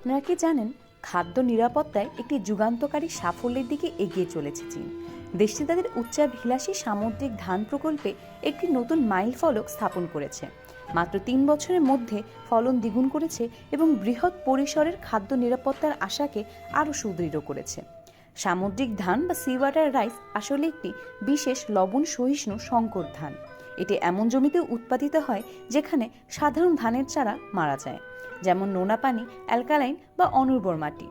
আপনারা কি জানেন, খাদ্য নিরাপত্তায় একটি যুগান্তকারী সাফল্যের দিকে এগিয়ে চলেছে চীন। দেশটি তাদের উচ্চাভিলাষী সামুদ্রিক ধান প্রকল্পে একটি নতুন মাইল ফলক স্থাপন করেছে। মাত্র 3 বছরের মধ্যে ফলন দ্বিগুণ করেছে এবং বৃহৎ পরিসরের খাদ্য নিরাপত্তার আশাকে আরও সুদৃঢ় করেছে। সামুদ্রিক ধান বা সি ওয়াটার রাইস আসলে একটি বিশেষ লবণ সহিষ্ণু সংকর ধান। এটি এমন জমিতে উৎপাদিত হয় যেখানে সাধারণ ধানের চারা মারা যায়, যেমন নোনা পানি, অ্যালকালাইন বা অনুর্বর মাটি।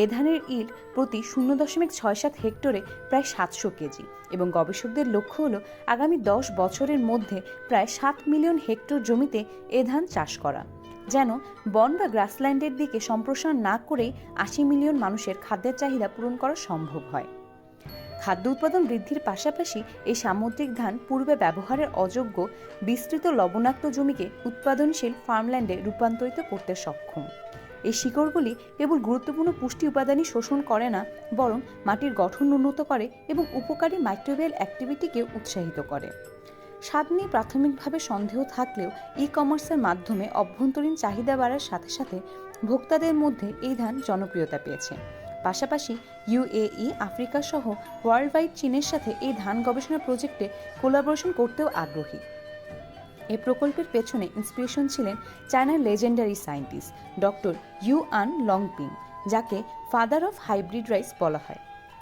এ ধানের ইল্ড প্রতি 0.67 হেক্টরে প্রায় 700 কেজি এবং গবেষকদের লক্ষ্য হল আগামী 10 বছরের মধ্যে প্রায় 7 মিলিয়ন হেক্টর জমিতে এ ধান চাষ করা, যেন বন বা গ্রাসল্যান্ডের দিকে সম্প্রসারণ না করেই 80 মিলিয়ন মানুষের খাদ্যের চাহিদা পূরণ করা সম্ভব হয়। খাদ্য উৎপাদন বৃদ্ধির পাশাপাশি এই সামুদ্রিক ধান পূর্বে ব্যবহারের অযোগ্য বিস্তৃত লবণাক্ত জমিকে উৎপাদনশীল ফার্মল্যান্ডে রূপান্তরিত করতে সক্ষম। এই শিকড়গুলি কেবল গুরুত্বপূর্ণ পুষ্টি উপাদানই শোষণ করে না, বরং মাটির গঠন উন্নত করে এবং উপকারী মাইক্রোবিয়াল অ্যাক্টিভিটিকে উৎসাহিত করে। স্বাদ নিয়ে প্রাথমিকভাবে সন্দেহ থাকলেও ই কমার্সের মাধ্যমে অভ্যন্তরীণ চাহিদা বাড়ার সাথে সাথে ভোক্তাদের মধ্যে এই ধান জনপ্রিয়তা পেয়েছে। পাশাপাশি ইউএই, আফ্রিকা সহ ওয়ার্ল্ড ওয়াইড চীনের সাথে এই ধান গবেষণা প্রজেক্টে কোলাবোরেশন করতেও আগ্রহী। এই প্রকল্পের পেছনে ইন্সপিরেশন ছিলেন চায়নার লেজেন্ডারি সায়েন্টিস্ট ডক্টর ইউআন লংপিং, যাকে ফাদার অফ হাইব্রিড রাইস বলা হয়।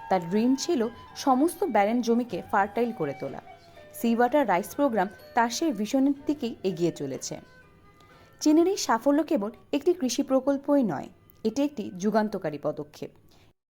তার ড্রিম ছিল সমস্ত ব্যারেন জমিকে ফার্টাইল করে তোলা। সি ওয়াটার রাইস প্রোগ্রাম তার সেই ভিশনের দিকেই এগিয়ে চলেছে। চীনের এই সাফল্য কেবল একটি কৃষি প্রকল্পই নয়, এটি একটি যুগান্তকারী পদক্ষেপ।